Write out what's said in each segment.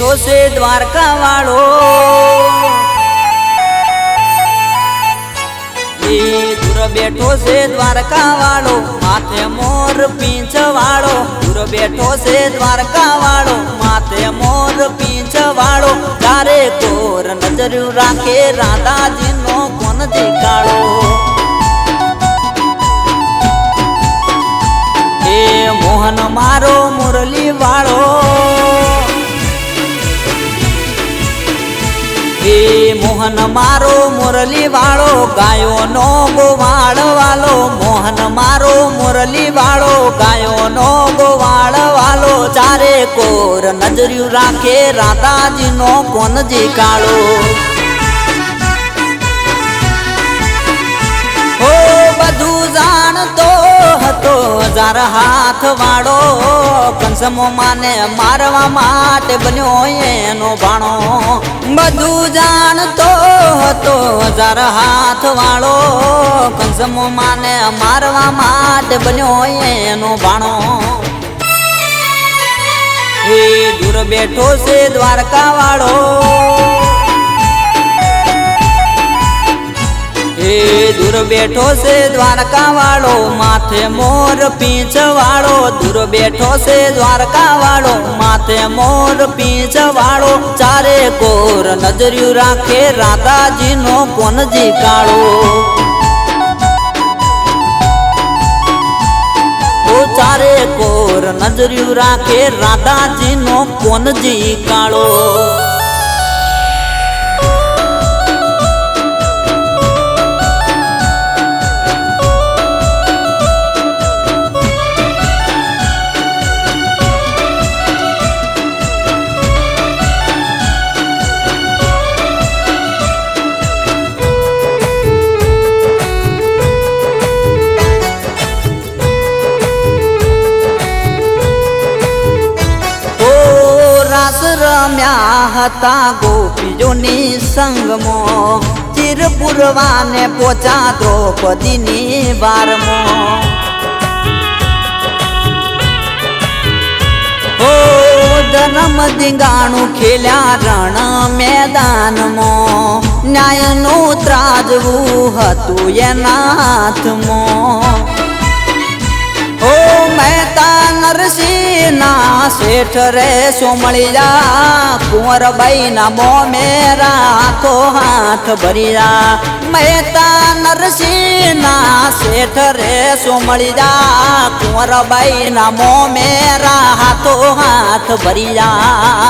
બેઠો છે દ્વારકા વાળો, દૂર બેઠો છે દ્વારકા વાળો, માથે મોર પીંછ વાળો. દૂર બેઠો છે દ્વારકા વાળો, માથે મોર પીંછ વાળો. તારે કોર નજર રાખે રાધાજી નો કોણ દેખાડો. એ મોહન મારો મુરલી વાળો, એ મોહન મારો મુરલી વાળો, ગાયો નો ગોવાળ વાલો. મોહન મારો મુરલી વાળો, ગાયો નો ગોવાળ વાલો. ચારે કોર નજર્યું રાખે રાધાજી નો કોણ દેખાડો. હો બધું જાણતો હતો હજાર હાથ વાળો, કંસમો માને મારવા માટે બન્યો એનો ભાણો. બધું જાણતો હતો હજાર હાથ વાળો, કંસમો માને મારવા માટે બન્યો એનો ભાણો. એ દૂર બેઠો છે દ્વારકા વાળો, એ દૂર બેઠો છે દ્વારકા વાળો, માથે મોર પીંછ વાળો. દૂર બેઠો છે દ્વારકા વાળો, માથે મોર પીંછ વાળો. ચારે કોર નજર્યું રાખે રાધાજી નો કોણ દેખાડો. ચારે કોર નજર્યું રાખે રાધાજી નો કોણ દેખાડો. રમ્યા હતા ગોપીઓની સંગમાં, ચીર પૂરવાને પોચા દ્રૌપદીની વારમાં. ઓ ધર્મ ધીંગાણું ખેલ્યા રણ મેદાનમાં, ન્યાયનું ત્રાજવું હતું એના હાથમાં. ઓ મહેતા નરસિંહ ના શેઠ રે સોમળિયા, કુંવરબાઈ ના મોમેરા હાથો હાથ ભર્યા. મહેતા નરસિંહ ના શેઠ રે સોમળિયા, કુંવરબાઈ ના મોમેરા હાથો હાથ ભર્યા.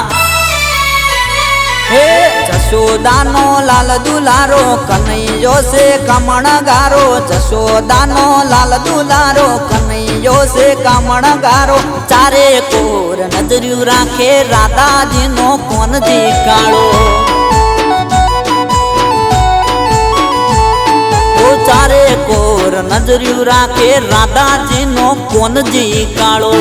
હે જશોદાનો લાલ દુલારો, કનૈયો છે કમણગારો. જશોદાનો લાલ દુલારો, કનૈયો છે કમણગારો. ચારે કોર નજર્યું રાખે રાધાજી નો કોણ દેખાડો. ચારે કોર નજર્યું રાખે રાધાજી નો કોણ દેખાડો.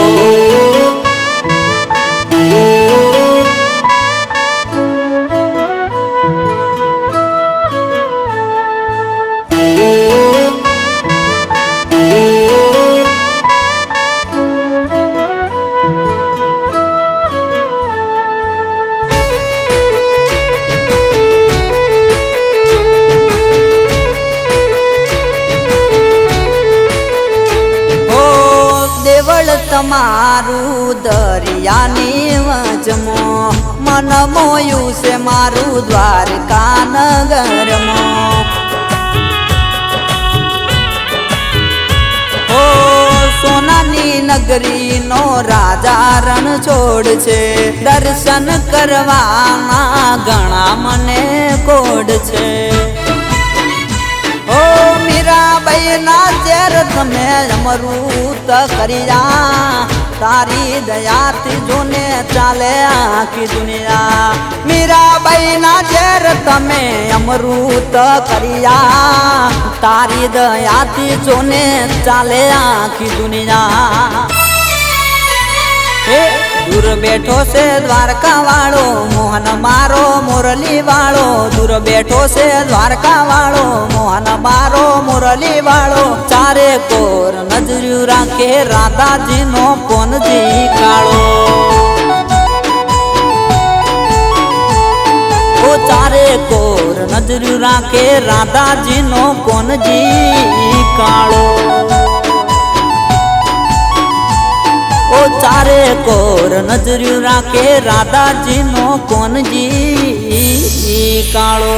તમારું દરિયાની વચમાં, મન મોયું છે મારું દ્વારકા નગરમાં. ઓ સોનાની નગરીનો રાજા રણ છોડ છે, દર્શન કરવાના ઘણા મને કોડ છે. ઓ મીરાબાઈ ના ચેર તમે અમૃત કર્યા, તારી દયાથી જોને ચાલે આખી દુનિયા. મીરાબાઈ ના ચેર તમે અમૃત કર્યા, તારી દયાથી જોને ચાલે આખી દુનિયા. દૂર બેઠો છે દ્વારકા વાળો, મોહન મારો મુરલી વાળો. દૂર બેઠો છે દ્વારકા વાળો, મોહન મારો મુરલી વાળો. ચારે કોર નજર્યું રાખે રાધાજી નો કોણ દેખાડો. નજર્યું રાખે રાધાજીનો કોનજી કાળો ઓ ચારે કોર નજર્યું રાખે રાધાજીનો કોનજી કાળો